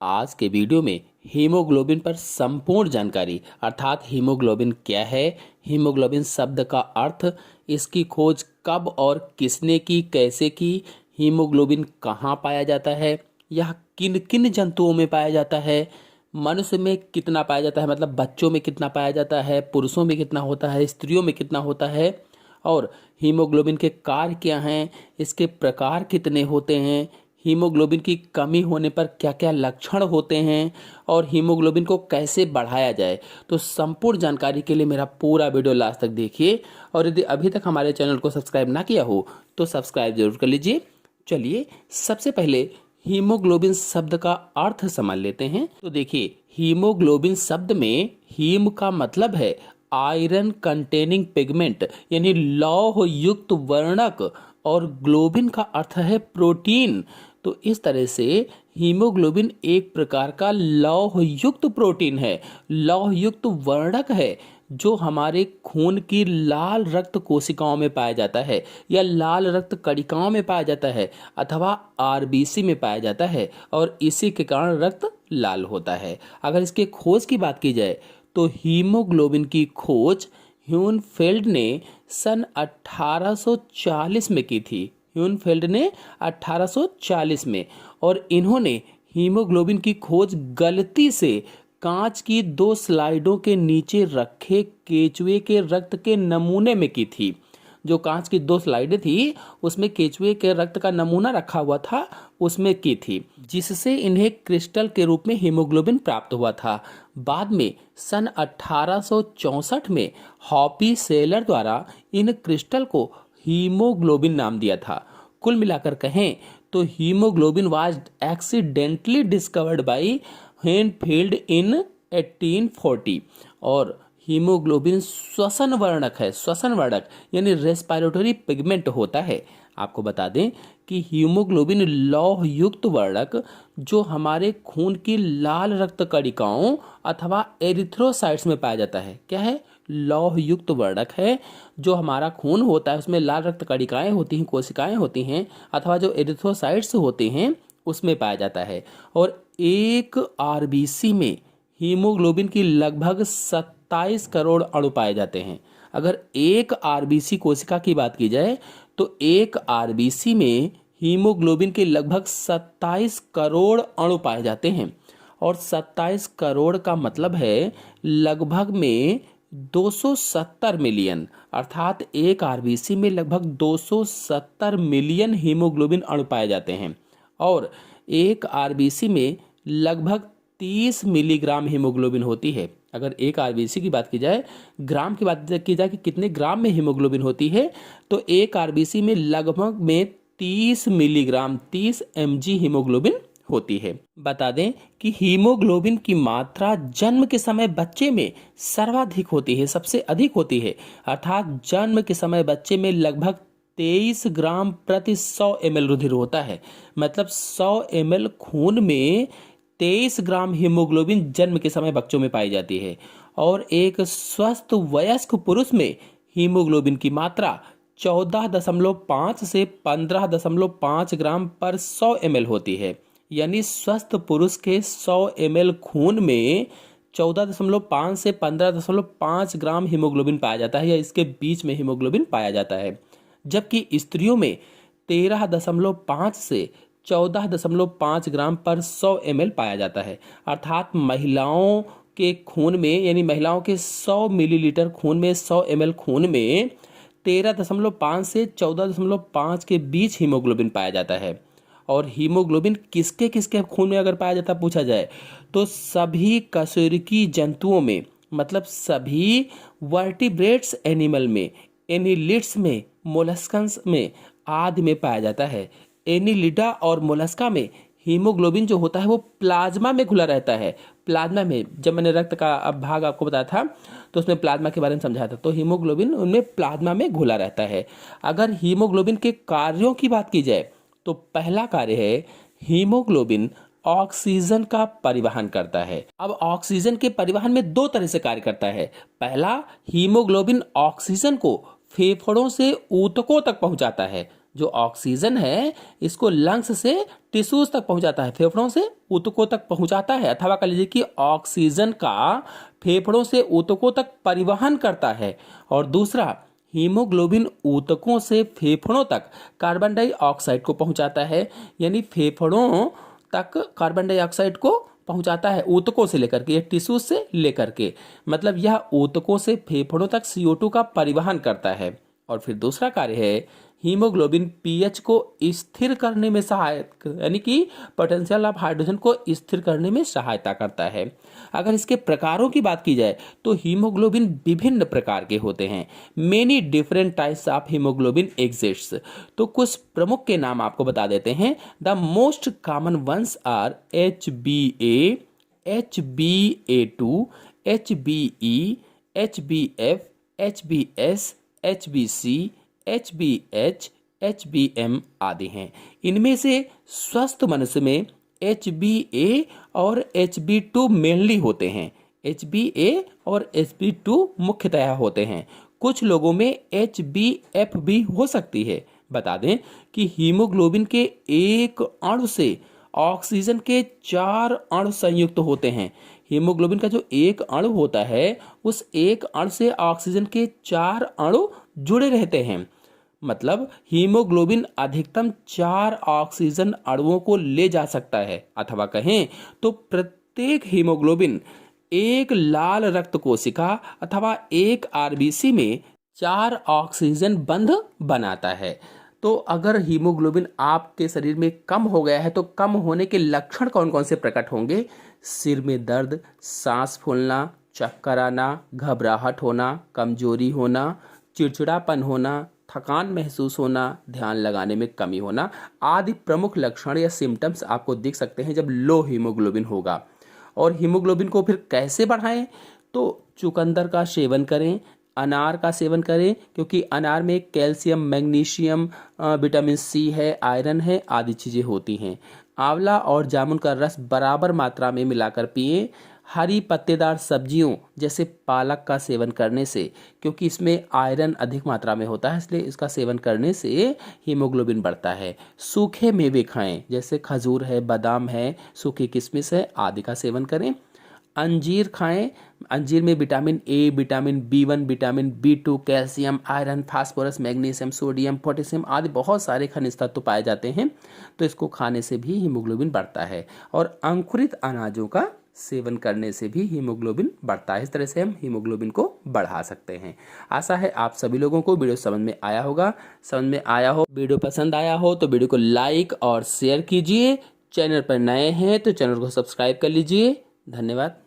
आज के वीडियो में हीमोग्लोबिन पर संपूर्ण जानकारी अर्थात हीमोग्लोबिन क्या है, हीमोग्लोबिन शब्द का अर्थ, इसकी खोज कब और किसने की, कैसे की, हीमोग्लोबिन कहाँ पाया जाता है, यह किन किन जंतुओं में पाया जाता है, मनुष्य में कितना पाया जाता है, मतलब बच्चों में कितना पाया जाता है, पुरुषों में कितना होता है, स्त्रियों में कितना होता है, और हीमोग्लोबिन के कार्य क्या हैं, इसके प्रकार कितने होते हैं, हीमोग्लोबिन की कमी होने पर क्या क्या लक्षण होते हैं और हीमोग्लोबिन को कैसे बढ़ाया जाए। तो संपूर्ण जानकारी के लिए मेरा पूरा वीडियो लास्ट तक देखिए और यदि अभी तक हमारे चैनल को सब्सक्राइब ना किया हो तो सब्सक्राइब जरूर कर लीजिए। चलिए सबसे पहले हीमोग्लोबिन शब्द का अर्थ समझ लेते हैं। तो देखिए, हीमोग्लोबिन शब्द में हीम का मतलब है आयरन कंटेनिंग पिगमेंट यानी लौह युक्त वर्णक और ग्लोबिन का अर्थ है प्रोटीन। तो इस तरह से हीमोग्लोबिन एक प्रकार का लौह युक्त प्रोटीन है, लौह युक्त वर्णक है जो हमारे खून की लाल रक्त कोशिकाओं में पाया जाता है या लाल रक्त कणिकाओं में पाया जाता है अथवा आरबीसी में पाया जाता है और इसी के कारण रक्त लाल होता है। अगर इसके खोज की बात की जाए तो हीमोग्लोबिन की खोज ह्यूनफेल्ड ने सन 1840 में की थी। ह्यूनफेल्ड ने 1840 में, और इन्होंने हीमोग्लोबिन की खोज गलती से कांच की 2 स्लाइडों के नीचे रखे केचुए के रक्त के नमूने में की थी। जो कांच की 2 स्लाइडें थी उसमें केचुए के रक्त का नमूना रखा हुआ था, उसमें की थी, जिससे इन्हें क्रिस्टल के रूप में हीमोग्लोबिन प्राप्त हुआ था। बाद में सन 1864 में हॉपी सेलर द्वारा इन क्रिस्टल को हीमोग्लोबिन नाम दिया था। कुल मिलाकर कहें तो haemoglobin was accidentally discovered by Henfield in 1840। और हीमोग्लोबिन श्वसन वर्णक है, श्वसन वर्णक यानी रेस्पिरेटरी पिगमेंट होता है। आपको बता दें कि हीमोग्लोबिन लौह युक्त वर्णक जो हमारे खून की लाल रक्त कणिकाओं अथवा एरिथ्रोसाइट्स में पाया जाता है। क्या है? लौह युक्त वर्णक है। जो हमारा खून होता है उसमें लाल रक्त कणिकाएं होती हैं, कोशिकाएं होती हैं अथवा जो एरिथ्रोसाइट्स होते हैं उसमें पाया जाता है। और एक आरबीसी में हीमोग्लोबिन की लगभग 27 करोड़ अणु पाए जाते हैं। अगर एक आरबीसी कोशिका की बात की जाए तो एक आरबीसी में हीमोग्लोबिन के लगभग 27 करोड़ अणु पाए जाते हैं। और 27 करोड़ का मतलब है लगभग में 270 मिलियन, अर्थात एक आरबीसी में लगभग 270 मिलियन हीमोग्लोबिन अणु पाए जाते हैं। और एक आरबीसी में लगभग 30 मिलीग्राम हीमोग्लोबिन होती है। अगर एक आरबीसी की बात की जाए, ग्राम की बात की जाए कि कितने ग्राम में हीमोग्लोबिन होती है, तो एक आरबीसी में लगभग में 30 मिलीग्राम 30 mg हीमोग्लोबिन होती है। बता दें कि हीमोग्लोबिन की मात्रा जन्म के समय बच्चे में सर्वाधिक होती है, सबसे अधिक होती है। अर्थात जन्म के समय बच्चे में लगभग 23 ग्राम प्रति 100 ml रुधिर होता है। मतलब 100 ml खून में 23 ग्राम हीमोग्लोबिन जन्म के समय बच्चों में पाई जाती है। और एक स्वस्थ वयस्क पुरुष में हीमोग्लोबिन की मात्रा 14.5 से 15.5 ग्राम पर 100 ml होती है। यानी स्वस्थ पुरुष के 100 ml खून में 14.5 से 15.5 ग्राम हीमोग्लोबिन पाया जाता है या इसके बीच में हीमोग्लोबिन पाया जाता है। जबकि स्त्रियों में 13.5 से 14.5 ग्राम पर 100 ml पाया जाता है। अर्थात महिलाओं के खून में यानी महिलाओं के 100 मिलीलीटर खून में 100 ml खून में 13.5 से 14.5 के बीच हीमोग्लोबिन पाया जाता है। और हीमोग्लोबिन किसके किसके खून में अगर पाया जाता पूछा जाए तो सभी कशेरुकी जंतुओं में, मतलब सभी वर्टिब्रेट्स एनिमल में, एनिलिड्स में, मोलस्कन्स में आदि में पाया जाता है। एनिलिडा और मोलस्का में हीमोग्लोबिन जो होता है वो प्लाज्मा में घुला रहता है। प्लाज्मा में, जब मैंने रक्त का भाग आपको बताया था तो उसमें प्लाज्मा के बारे में समझाया था, तो हीमोग्लोबिन उनमें प्लाज्मा में घुला रहता है। अगर हीमोग्लोबिन के कार्यों की बात की जाए तो पहला कार्य है हीमोग्लोबिन ऑक्सीजन का परिवहन करता है। अब ऑक्सीजन के परिवहन में 2 तरह से कार्य करता है। पहला, हीमोग्लोबिन ऑक्सीजन को फेफड़ों से ऊतकों तक पहुंचाता है। जो ऑक्सीजन है इसको लंग्स से टिश्यूज तक पहुंचाता है, फेफड़ों से ऊतकों तक पहुंचाता है, अथवा कह लीजिए कि ऑक्सीजन का फेफड़ों से ऊतकों तक परिवहन करता है। और दूसरा, हीमोग्लोबिन ऊतकों से फेफड़ों तक कार्बन डाइऑक्साइड को पहुंचाता है, यानी फेफड़ों तक कार्बन डाइऑक्साइड को पहुंचाता है ऊतकों से लेकर के, टिश्यू से लेकर के, मतलब यह ऊतकों से फेफड़ों तक CO2 का परिवहन करता है। और फिर दूसरा कार्य है हीमोग्लोबिन पीएच को स्थिर करने में सहायक, यानी कि पोटेंशियल ऑफ हाइड्रोजन को स्थिर करने में सहायता करता है। अगर इसके प्रकारों की बात की जाए तो हीमोग्लोबिन विभिन्न प्रकार के होते हैं। Many different types of haemoglobin exists. तो कुछ प्रमुख के नाम आपको बता देते हैं। The most common ones are HbA, HbA2, HbE, HbF, HbS, HbC, HbH, HbM आदि हैं। इनमें से स्वस्थ मनुष्य में HbA और Hb2 मेनली होते हैं। HbA और Hb2 मुख्यतः होते हैं। कुछ लोगों में HbF भी हो सकती है। बता दें कि हीमोग्लोबिन के एक अणु से ऑक्सीजन के 4 अणु संयुक्त होते हैं। हीमोग्लोबिन का जो एक अणु होता है उस एक अणु से ऑक्सीजन के 4 अणु जुड़े रहते हैं। मतलब हीमोग्लोबिन अधिकतम 4 ऑक्सीजन अणुओं को ले जा सकता है, अथवा कहें तो प्रत्येक हीमोग्लोबिन एक लाल रक्त कोशिका अथवा एक RBC में 4 ऑक्सीजन बंध बनाता है। तो अगर हीमोग्लोबिन आपके शरीर में कम हो गया है तो कम होने के लक्षण कौन कौन से प्रकट होंगे? सिर में दर्द, सांस फूलना, चक्कर आना, घबराहट होना, कमजोरी होना, चिड़चिड़ापन होना, थकान महसूस होना, ध्यान लगाने में कमी होना आदि प्रमुख लक्षण या सिम्टम्स आपको दिख सकते हैं जब लो हीमोग्लोबिन होगा। और हीमोग्लोबिन को फिर कैसे बढ़ाएं? तो चुकंदर का सेवन करें, अनार का सेवन करें, क्योंकि अनार में कैल्शियम, मैग्नीशियम, विटामिन C है, आयरन है आदि चीज़ें होती हैं। आंवला और जामुन का रस बराबर मात्रा में मिलाकर पिएं। हरी पत्तेदार सब्जियों जैसे पालक का सेवन करने से, क्योंकि इसमें आयरन अधिक मात्रा में होता है, इसलिए इसका सेवन करने से हीमोग्लोबिन बढ़ता है। सूखे मेवे खाएं, जैसे खजूर है, बादाम है, सूखी किशमिश है आदि का सेवन करें। अंजीर खाएं, अंजीर में vitamin A, vitamin B1, vitamin B2, calcium, iron, phosphorus, magnesium, sodium, potassium आदि बहुत सारे खनिज तत्व पाए जाते हैं, तो इसको खाने से भी हीमोग्लोबिन बढ़ता है। और अंकुरित अनाजों का सेवन करने से भी हीमोग्लोबिन बढ़ता है। इस तरह से हम हीमोग्लोबिन को बढ़ा सकते हैं। आशा है आप सभी लोगों को वीडियो समझ में आया होगा। समझ में आया हो, वीडियो पसंद आया हो तो वीडियो को लाइक और शेयर कीजिए। चैनल पर नए हैं तो चैनल को सब्सक्राइब कर लीजिए। धन्यवाद।